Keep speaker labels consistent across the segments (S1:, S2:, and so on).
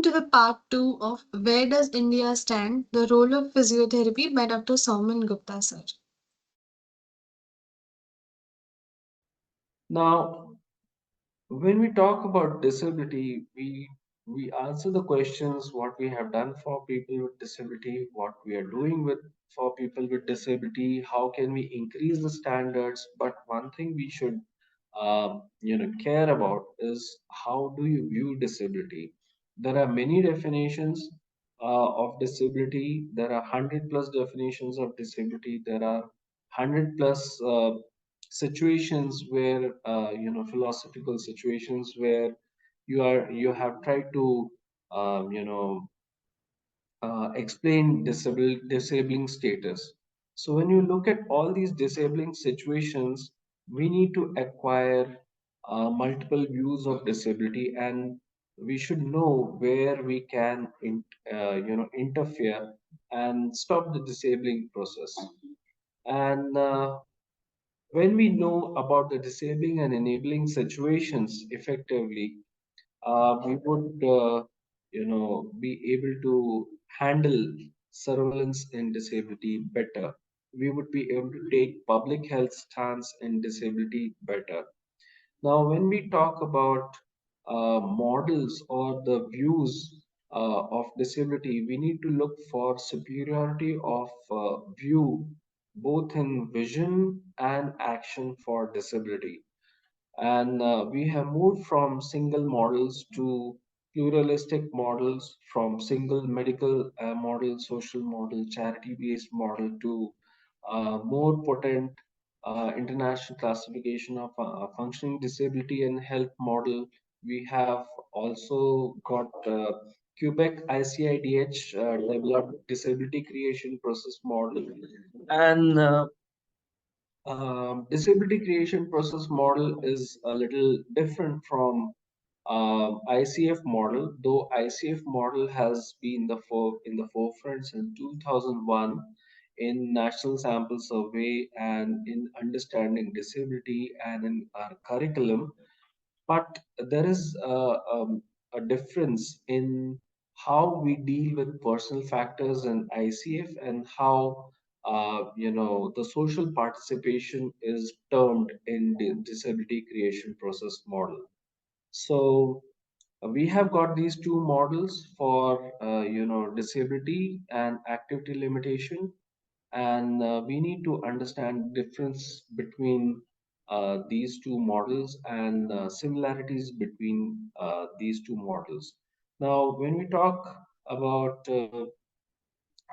S1: to the part 2 of Where Does India Stand? The Role of Physiotherapy by Dr. Sauman Gupta sir.
S2: Now, when we talk about disability, we answer the questions what we have done for people with disability, what we are doing with for people with disability, how can we increase the standards. But one thing we should care about is how do you view disability. There are many definitions of disability. There are 100 plus definitions of disability. There are 100 plus situations where philosophical situations where you have tried to explain disabling status. So when you look at all these disabling situations, we need to acquire multiple views of disability, and we should know where we can interfere and stop the disabling process. And when we know about the disabling and enabling situations effectively, we would, be able to handle surveillance in disability better. We would be able to take public health stance in disability better. Now, when we talk about models or the views of disability, we need to look for superiority of view both in vision and action for disability. And we have moved from single models to pluralistic models, from single medical model, social model, charity based model to more potent international classification of functioning disability and health model. We have also got Quebec ICIDH developed disability creation process model, and disability creation process model is a little different from ICF model, though ICF model has been in the forefront since 2001 in national sample survey and in understanding disability and in our curriculum. But there is a difference in how we deal with personal factors in ICF and how the social participation is termed in the disability creation process model. So we have got these two models for disability and activity limitation, and we need to understand difference between these two models and similarities between these two models. Now, when we talk about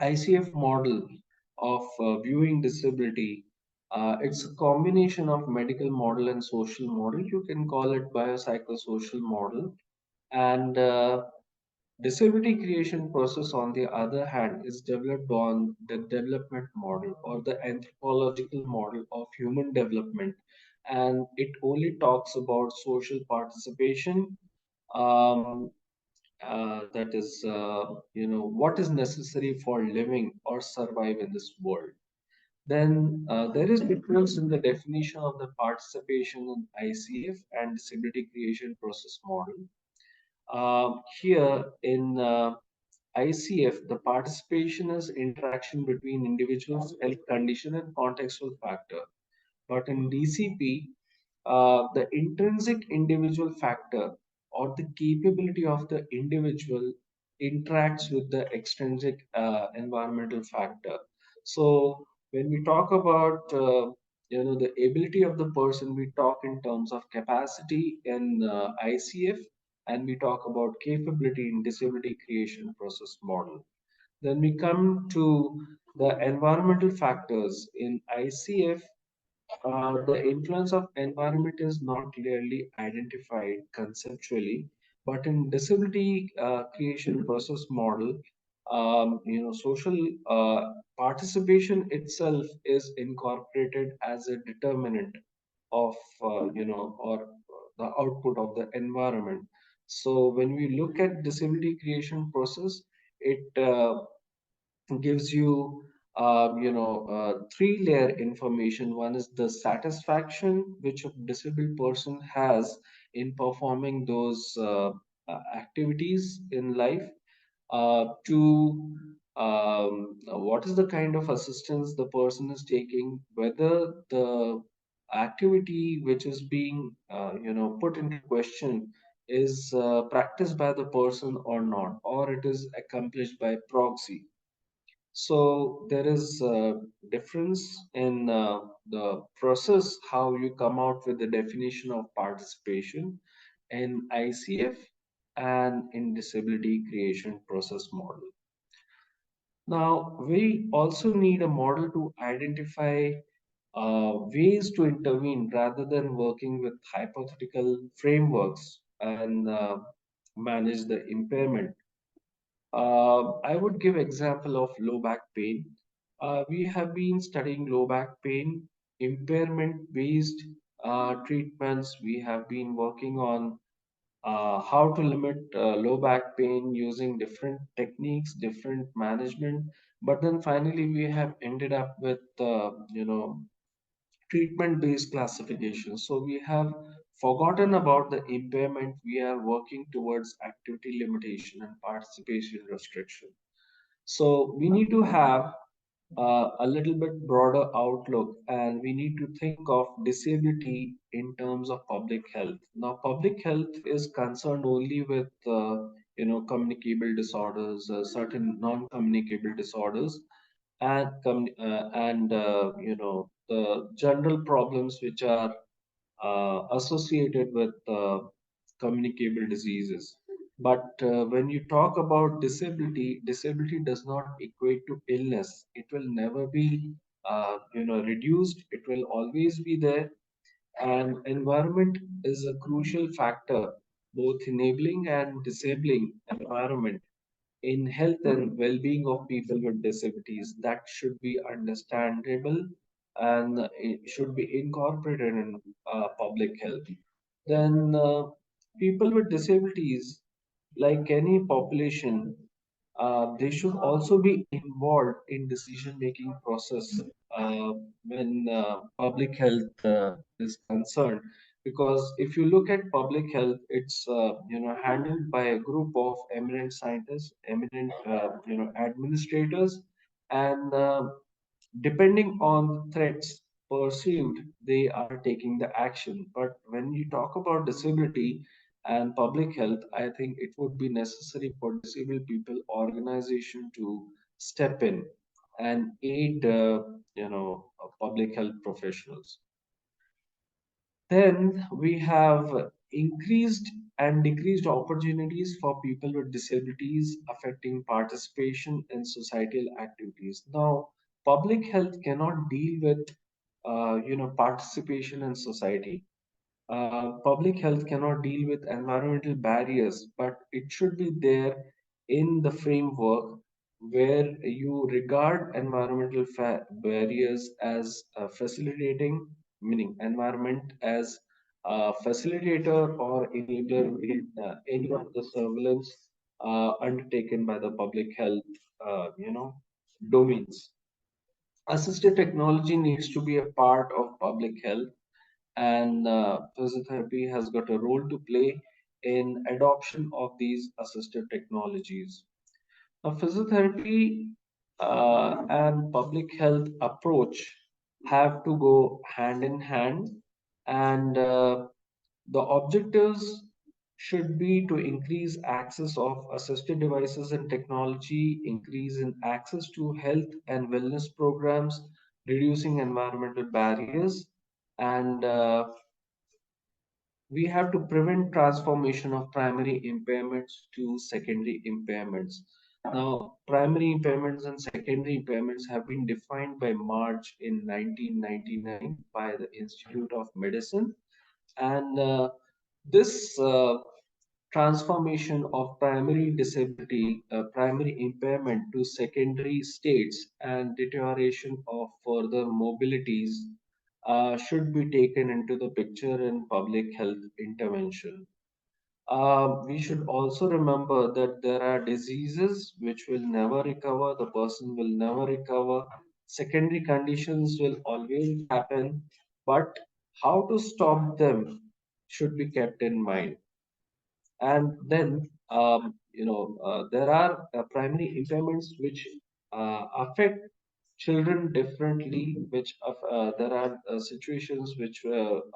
S2: ICF model of viewing disability, it's a combination of medical model and social model. You can call it biopsychosocial model. And disability creation process, on the other hand, is developed on the development model or the anthropological model of human development. And it only talks about social participation. Um, that is, what is necessary for living or survive in this world. Then there is difference in the definition of the participation in ICF and disability creation process model. Here in ICF, the participation is interaction between individuals, health condition, and contextual factor. But in DCP, the intrinsic individual factor or the capability of the individual interacts with the extrinsic environmental factor. So when we talk about the ability of the person, we talk in terms of capacity in ICF, and we talk about capability in disability creation process model. Then we come to the environmental factors in ICF. The influence of environment is not clearly identified conceptually, but in disability creation process model, social participation itself is incorporated as a determinant of, or the output of the environment. So when we look at disability creation process, it gives you three-layer information. One is the satisfaction which a disabled person has in performing those activities in life, to what is the kind of assistance the person is taking, whether the activity which is being put into question is practiced by the person or not, or it is accomplished by proxy. So there is a difference in the process how you come out with the definition of participation in ICF and in disability creation process model. Now, we also need a model to identify ways to intervene rather than working with hypothetical frameworks and manage the impairment. I would give example of low back pain. We have been studying low back pain, impairment-based treatments. We have been working on how to limit low back pain using different techniques, different management. But then finally, we have ended up with treatment-based classification. So we have forgotten about the impairment. We are working towards activity limitation and participation restriction. So we need to have a little bit broader outlook, and we need to think of disability in terms of public health. Now, public health is concerned only with communicable disorders, certain non-communicable disorders, and the general problems which are associated with communicable diseases. But when you talk about disability, disability does not equate to illness. It will never be, reduced. It will always be there. And environment is a crucial factor, both enabling and disabling environment in health and well-being of people with disabilities. That should be understandable, and it should be incorporated in public health. Then people with disabilities, like any population, they should also be involved in decision making process when public health is concerned, because if you look at public health, it's handled by a group of eminent scientists, eminent administrators, and depending on threats perceived, they are taking the action. But when you talk about disability and public health, I think it would be necessary for disabled people organization to step in and aid, public health professionals. Then we have increased and decreased opportunities for people with disabilities affecting participation in societal activities. Now, public health cannot deal with participation in society. Public health cannot deal with environmental barriers, but it should be there in the framework where you regard environmental barriers as facilitating, meaning environment as a facilitator or enabler in any of the surveillance undertaken by the public health, domains. Assistive technology needs to be a part of public health, and physiotherapy has got a role to play in adoption of these assistive technologies. Now, physiotherapy and public health approach have to go hand in hand, and the objectives should be to increase access of assisted devices and technology, increase in access to health and wellness programs, reducing environmental barriers, and we have to prevent transformation of primary impairments to secondary impairments. Now, primary impairments and secondary impairments have been defined by March in 1999 by the Institute of Medicine, and this transformation of primary disability, primary impairment to secondary states and deterioration of further mobilities should be taken into the picture in public health intervention. We should also remember that there are diseases which will never recover, the person will never recover, secondary conditions will always happen, but how to stop them should be kept in mind. And then, there are primary impairments which affect children differently, there are situations which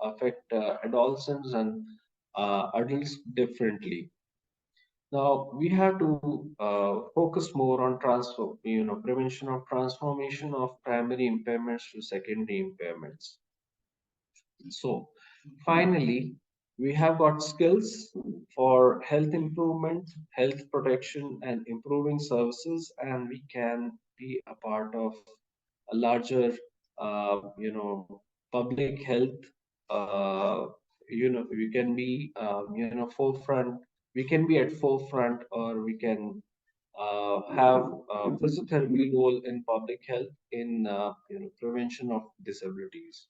S2: affect adolescents and adults differently. Now we have to focus more on prevention of transformation of primary impairments to secondary impairments. So finally, we have got skills for health improvement, health protection, and improving services, and we can be a part of a larger, public health. We can be, forefront. We can be at forefront, or we can have a physiotherapy role in public health in prevention of disabilities.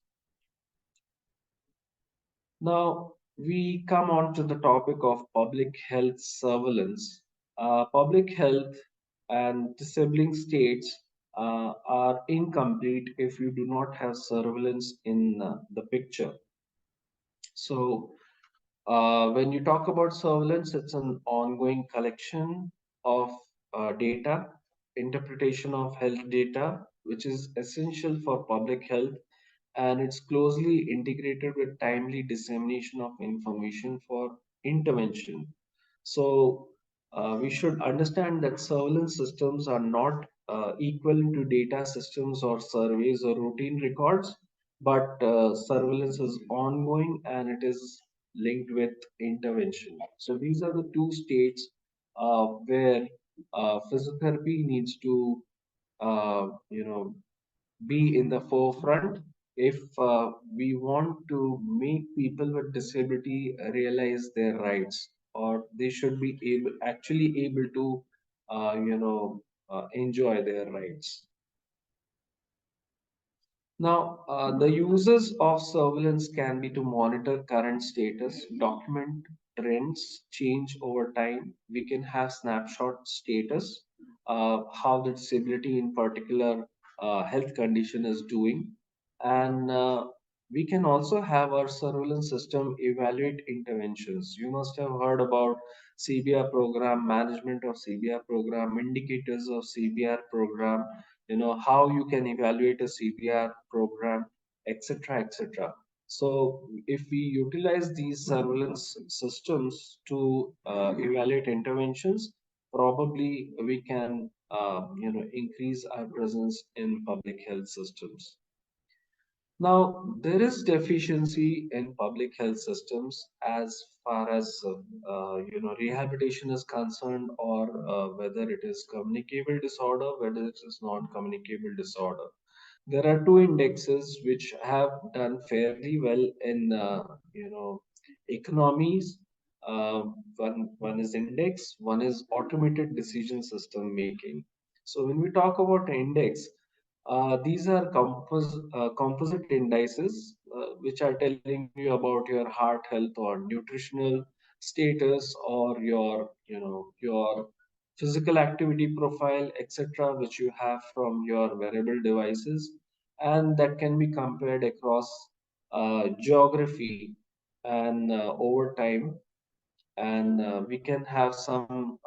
S2: Now we come on to the topic of public health surveillance. Public health and disabling states are incomplete if you do not have surveillance in the picture. So, when you talk about surveillance, it's an ongoing collection of data, interpretation of health data, which is essential for public health, and it's closely integrated with timely dissemination of information for intervention. So we should understand that surveillance systems are not equal to data systems or surveys or routine records, but surveillance is ongoing and it is linked with intervention. So these are the two states where physiotherapy needs to be in the forefront if we want to make people with disability realize their rights, or they should be actually able to enjoy their rights. Now, the uses of surveillance can be to monitor current status, document trends change over time. We can have snapshot status, how the disability in particular health condition is doing. And we can also have our surveillance system evaluate interventions. You must have heard about CBR program, management of CBR program, indicators of CBR program, how you can evaluate a CPR program, etc., etc. So if we utilize these surveillance systems to evaluate interventions, probably we can increase our presence in public health systems. Now, there is deficiency in public health systems as far as rehabilitation is concerned, or whether it is communicable disorder, whether it is non-communicable disorder. There are two indexes which have done fairly well in economies. One is index, one is automated decision system making. So when we talk about index, these are composite indices which are telling you about your heart health or nutritional status, or your physical activity profile, etc., which you have from your wearable devices, and that can be compared across geography and over time, and we can have some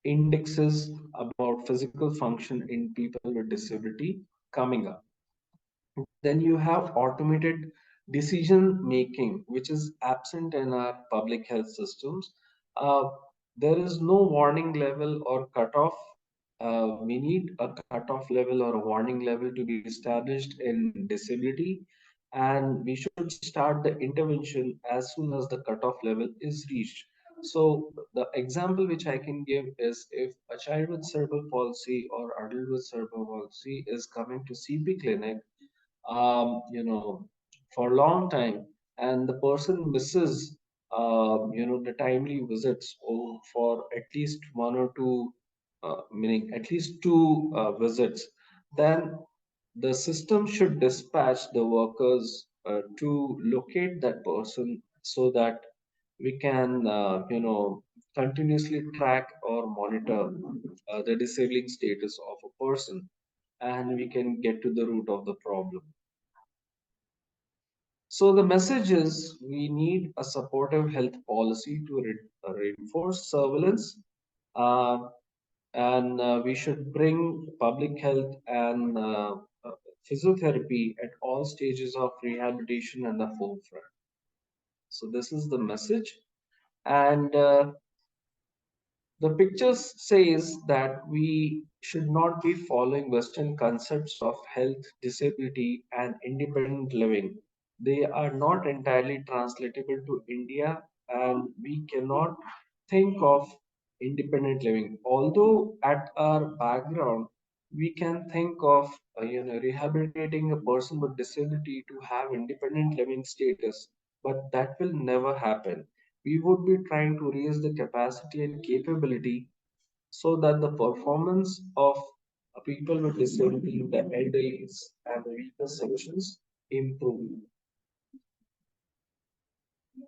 S2: indexes about physical function in people with disability coming up. Then you have automated decision making, which is absent in our public health systems. Uh, there is no warning level or cutoff. We need a cutoff level or a warning level to be established in disability, and we should start the intervention as soon as the cutoff level is reached. So the example which I can give is, if a child with cerebral palsy or adult with cerebral palsy is coming to CP clinic, for a long time, and the person misses, the timely visits for at least one or two, meaning at least two visits, then the system should dispatch the workers to locate that person so that we can, continuously track or monitor the disabling status of a person, and we can get to the root of the problem. So the message is we need a supportive health policy to reinforce surveillance, uh, and we should bring public health and physiotherapy at all stages of rehabilitation in the forefront. So this is the message, and the picture says that we should not be following Western concepts of health, disability, and independent living. They are not entirely translatable to India, and we cannot think of independent living. Although at our background, we can think of rehabilitating a person with disability to have independent living status, but that will never happen. We would be trying to raise the capacity and capability so that the performance of people with disability, the elderly, and the weaker sections improve.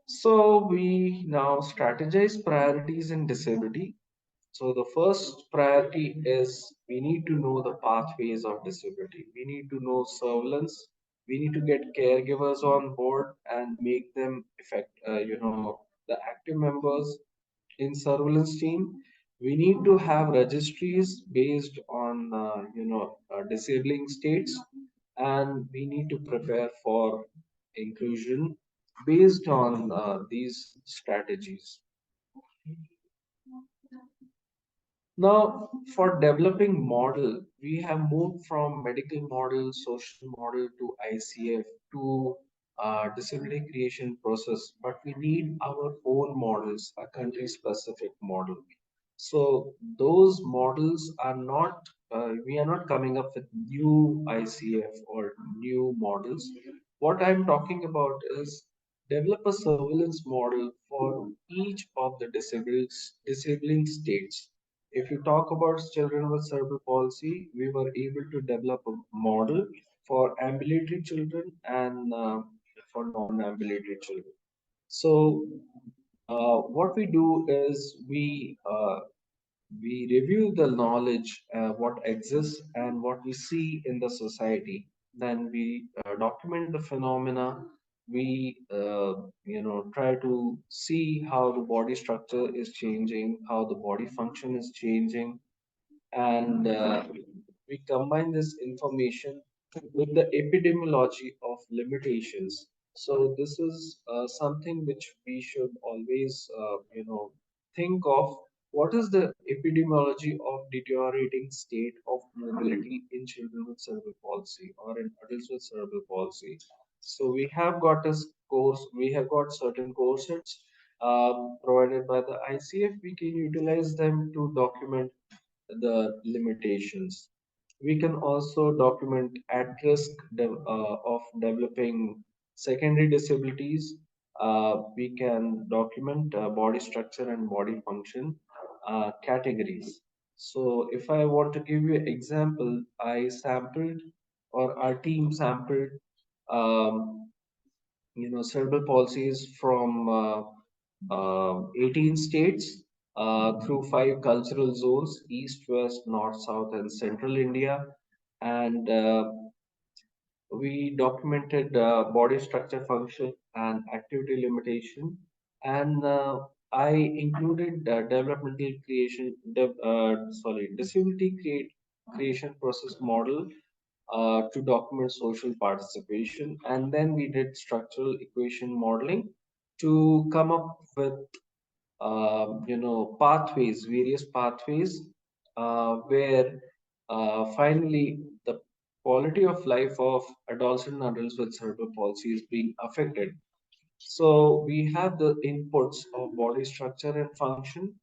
S2: So we now strategize priorities in disability. So the first priority is we need to know the pathways of disability. We need to know surveillance. We need to get caregivers on board and make them the active members in surveillance team. We need to have registries based on disabling states, and we need to prepare for inclusion based on these strategies. Now, for developing model, we have moved from medical model, social model to ICF to disability creation process, but we need our own models, a country specific model. So those models are not, we are not coming up with new ICF or new models. What I'm talking about is develop a surveillance model for each of the disabling states. If you talk about children with cerebral palsy, we were able to develop a model for ambulatory children and for non-ambulatory children. So what we do is we review the knowledge, what exists and what we see in the society. Then we document the phenomena. We try to see how the body structure is changing, how the body function is changing, and we combine this information with the epidemiology of limitations. So this is something which we should always, think of. What is the epidemiology of deteriorating state of mobility in children with cerebral palsy or in adults with cerebral palsy? So we have got this course, we have got certain courses provided by the ICF. We can utilize them to document the limitations. We can also document at risk of developing secondary disabilities. We can document body structure and body function categories. So if I want to give you an example, I sampled or our team sampled um, cerebral palsies from 18 states through five cultural zones: East, West, North, South, and Central India. And we documented body structure, function, and activity limitation. And I included developmental creation, disability creation process model to document social participation. And then we did structural equation modeling to come up with pathways, various pathways, where finally the quality of life of adults and adults with cerebral palsy is being affected. So we have the inputs of body structure and function,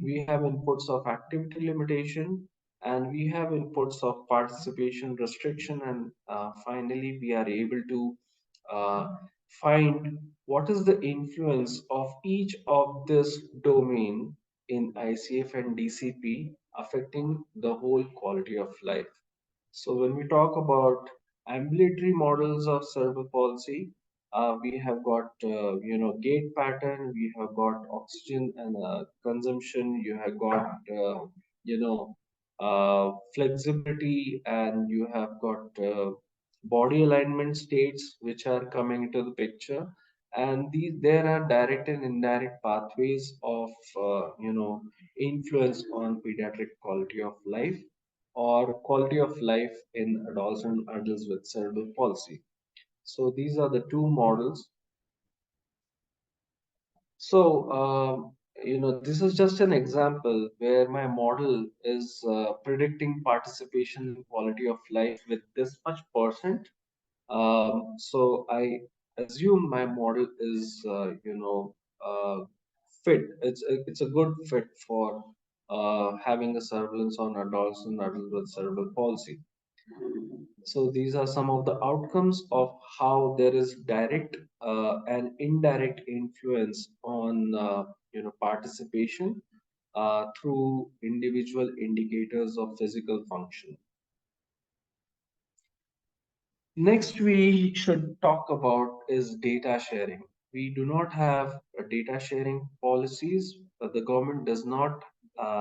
S2: we have inputs of activity limitation, and we have inputs of participation restriction, and finally we are able to uh, find what is the influence of each of this domain in ICF and DCP affecting the whole quality of life. So when we talk about ambulatory models of cerebral palsy, we have got gait pattern, we have got oxygen and consumption, you have got flexibility, and you have got body alignment states which are coming into the picture, and there are direct and indirect pathways of influence on pediatric quality of life or quality of life in adults and adults with cerebral palsy. So these are the two models. So, this is just an example where my model is predicting participation in quality of life with this much percent. So I assume my model is, fit. It's a good fit for having a surveillance on adults and adults with cerebral palsy. So these are some of the outcomes of how there is direct and indirect influence on participation through individual indicators of physical function. Next, we should talk about is data sharing. We do not have data sharing policies. The government does not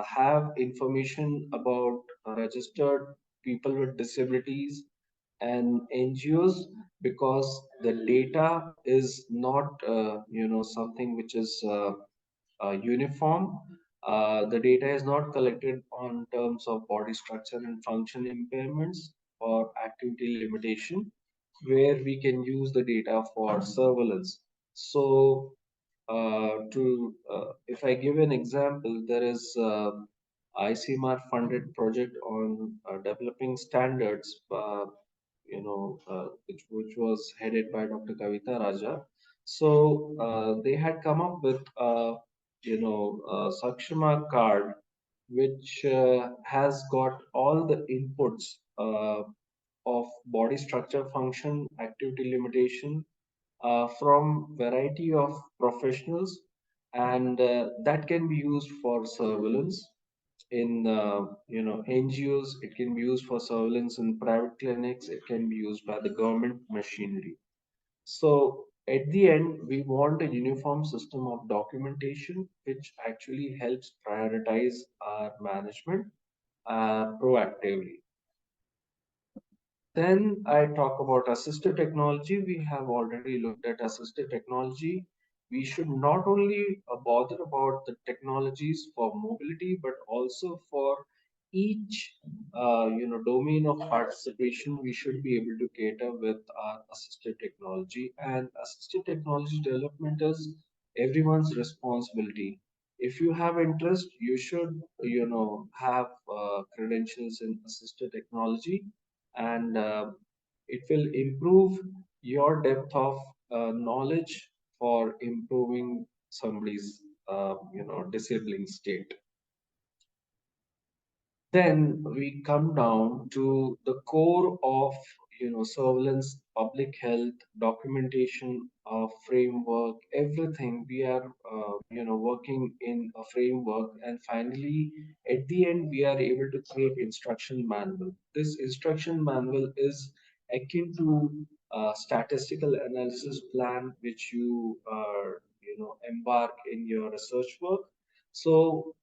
S2: have information about registered people with disabilities and NGOs because the data is not, something which is uniform. The data is not collected on terms of body structure and function impairments or activity limitation, where we can use the data for surveillance. So, if I give an example, there is ICMR funded project on developing standards, which was headed by Dr. Kavita Raja. So they had come up with a Sakshama card, which has got all the inputs of body structure, function, activity limitation from variety of professionals, and that can be used for surveillance in NGOs. It can be used for surveillance in private clinics. It can be used by the government machinery. So at the end, we want a uniform system of documentation which actually helps prioritize our management proactively. Then I talk about assistive technology. We have already looked at assistive technology. We should not only bother about the technologies for mobility, but also for each domain of participation. We should be able to cater with our assistive technology. And assistive technology development is everyone's responsibility. If you have interest, you should have credentials in assistive technology, and it will improve your depth of knowledge for improving somebody's disabling state. Then we come down to the core of surveillance, public health, documentation, framework, everything. We are working in a framework, and finally at the end we are able to create instruction manual. This instruction manual is akin to statistical analysis plan which you embark in your research work. So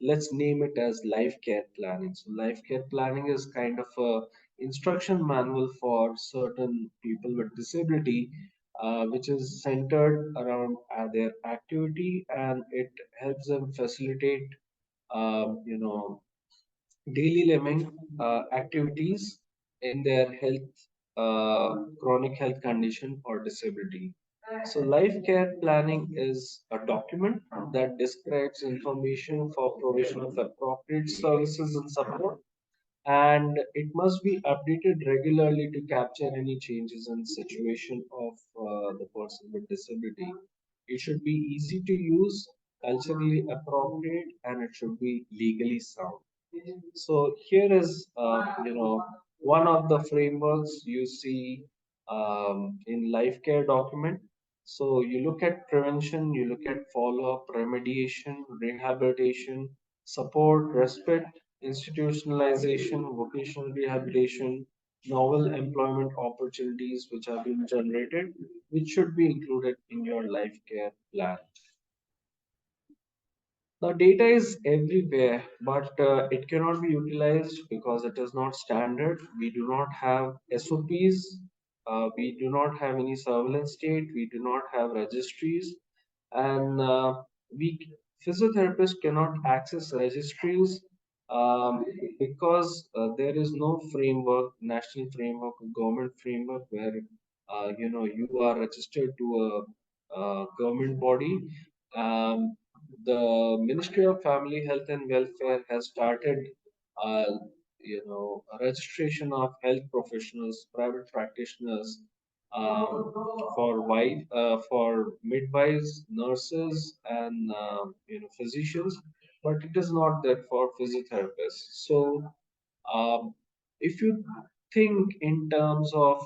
S2: let's name it as life care planning. So life care planning is kind of a instruction manual for certain people with disability, which is centered around their activity, and it helps them facilitate daily living activities in their health, chronic health condition or disability. So, life care planning is a document that describes information for provision of appropriate services and support, and it must be updated regularly to capture any changes in situation of the person with disability. It should be easy to use, culturally appropriate, and it should be legally sound. So here is, one of the frameworks you see in life care document. So you look at prevention, you look at follow-up, remediation, rehabilitation, support, respite, institutionalization, vocational rehabilitation, novel employment opportunities which have been generated, which should be included in your life care plan. The data is everywhere, but it cannot be utilized because it is not standard. We do not have SOPs. We do not have any surveillance state. We do not have registries, and we physiotherapists cannot access registries because there is no framework, national framework, government framework where you are registered to a government body. The Ministry of Family Health and Welfare has started, uh, a registration of health professionals, private practitioners, for midwives, nurses, and physicians, but it is not that for physiotherapists. So, if you think in terms of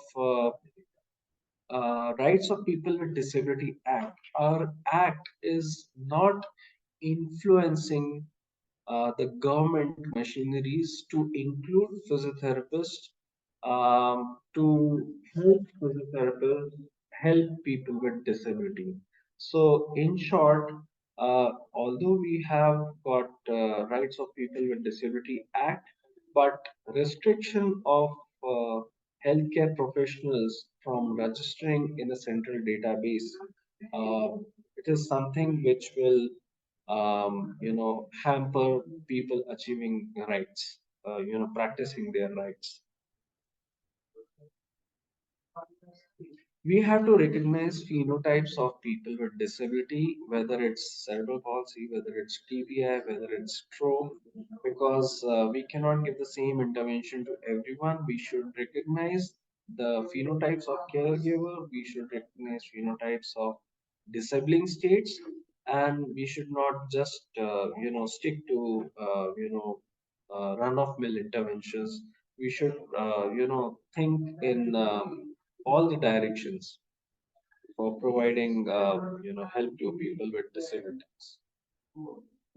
S2: Rights of People with Disability Act, our act is not influencing the government machineries to include physiotherapists, to help physiotherapists help people with disability. So, in short, although we have got Rights of People with Disability Act, but restriction of uh, healthcare professionals from registering in a central database, it is something which will hamper people achieving rights, practicing their rights. We have to recognize phenotypes of people with disability, whether it's cerebral palsy, whether it's TBI, whether it's stroke, because we cannot give the same intervention to everyone. We should recognize the phenotypes of caregiver, we should recognize phenotypes of disabling states, and we should not just, stick to, run-of-mill interventions. We should, think in all the directions for providing help to people with disabilities.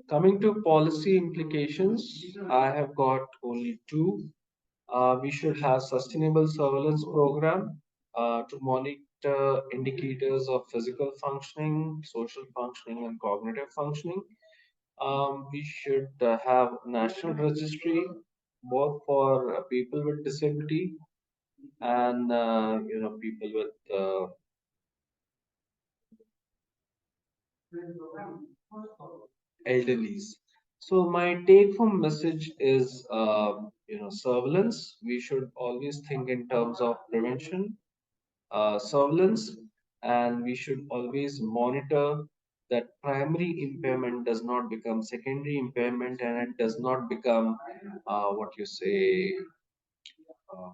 S2: Coming to policy implications, I have got only two. We should have sustainable surveillance program to monitor indicators of physical functioning, social functioning, and cognitive functioning. We should have national registry both for people with disability and people with elderlies. So my take-home message is, surveillance. We should always think in terms of prevention, surveillance, and we should always monitor that primary impairment does not become secondary impairment, and it does not become what you say uh,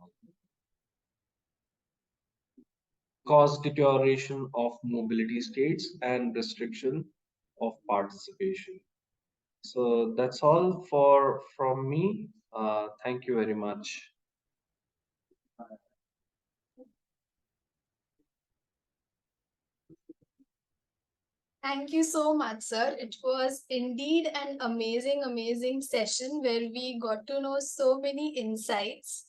S2: cause deterioration of mobility states and restriction of participation. So that's all for from me. Thank you very much.
S1: Thank you so much, sir. It was indeed an amazing, amazing session where we got to know so many insights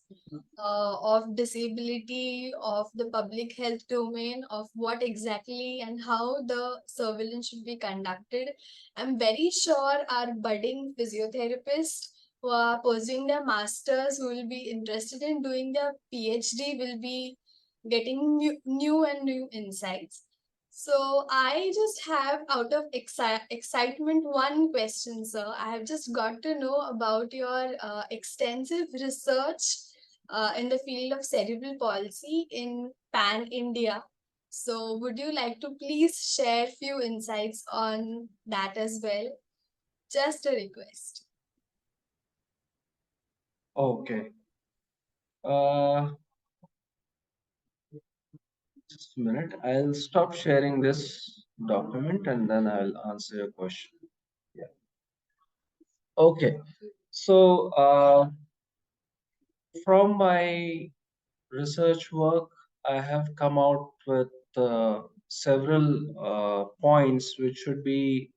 S1: of disability, of the public health domain, of what exactly and how the surveillance should be conducted. I'm very sure our budding physiotherapists who are pursuing their masters, who will be interested in doing their PhD, will be getting new and new insights. So I just have, out of excitement, one question, sir. I have just got to know about your extensive research in the field of cerebral palsy in Pan India. So would you like to please share few insights on that as well? Just a request.
S2: Okay. Uh, just a minute. I'll stop sharing this document and then I'll answer your question. Yeah. Okay. So, from my research work, I have come out with several points which should be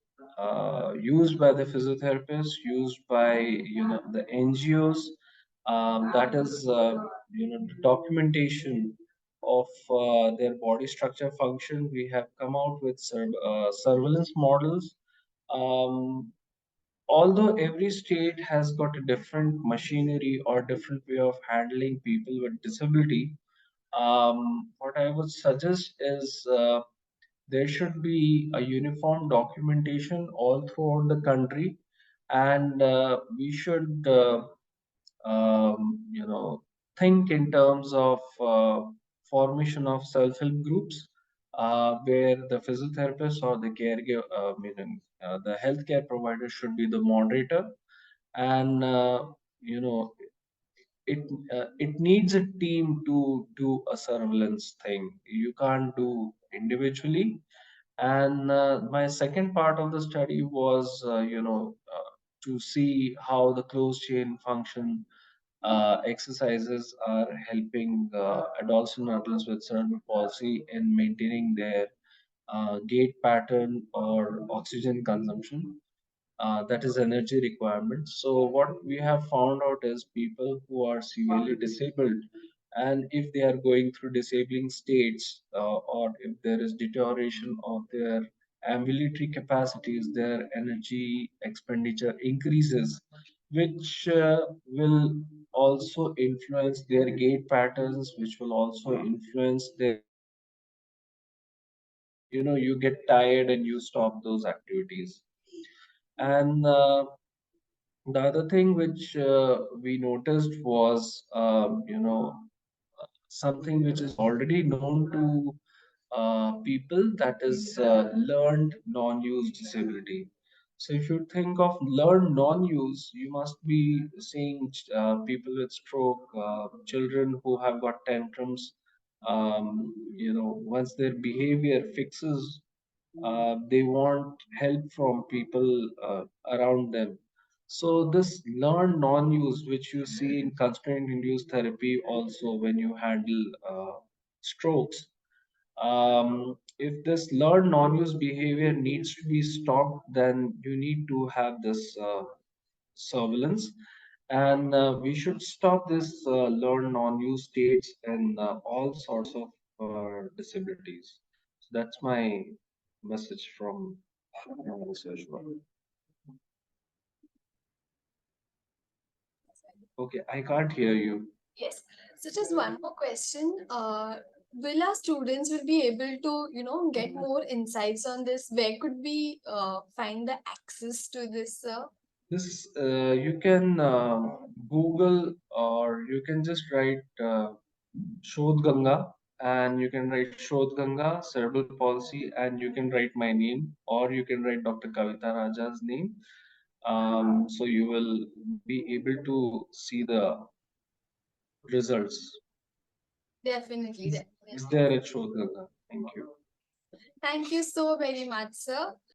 S2: used by the physiotherapists, used by the NGOs. That is the documentation of their body structure function. We have come out with surveillance models. although every state has got a different machinery or different way of handling people with disability, what I would suggest is there should be a uniform documentation all throughout the country, and we should you know, think in terms of formation of self-help groups, where the physiotherapist or the caregiver, the healthcare provider should be the moderator, and you know, it needs a team to do a surveillance thing. You can't do individually. And my second part of the study was, to see how the closed chain function exercises are helping adults and adults with cerebral palsy in maintaining their gait pattern or oxygen consumption, that is energy requirement. So what we have found out is people who are severely disabled, and if they are going through disabling states, or if there is deterioration of their ambulatory capacities, their energy expenditure increases, which will also influence their gait patterns, which will also influence their oxygen consumption, and you get tired and you stop those activities. And the other thing which we noticed was, something which is already known to people, that is learned non-use disability. So if you think of learned non-use, you must be seeing people with stroke, children who have got tantrums. Once their behavior fixes, they want help from people around them. So this learned non-use, which you see in constraint-induced therapy, also when you handle strokes, if this learned non-use behavior needs to be stopped, then you need to have this surveillance, and we should stop this learned non-use states in all sorts of disabilities. So that's my message from research work. Okay, I can't hear you.
S1: Yes. So just one more question. Will our students will be able to, get more insights on this? Where could we find the access to this?
S2: This you can Google, or you can just write Shodh Ganga, and you can write Shodh Ganga cerebral palsy, and you can write my name, or you can write Dr. Kavita Raja's name. So you will be able to see the results.
S1: Definitely,
S2: Is
S1: definitely.
S2: there at Shodh Ganga? Thank you.
S1: Thank you so very much, sir.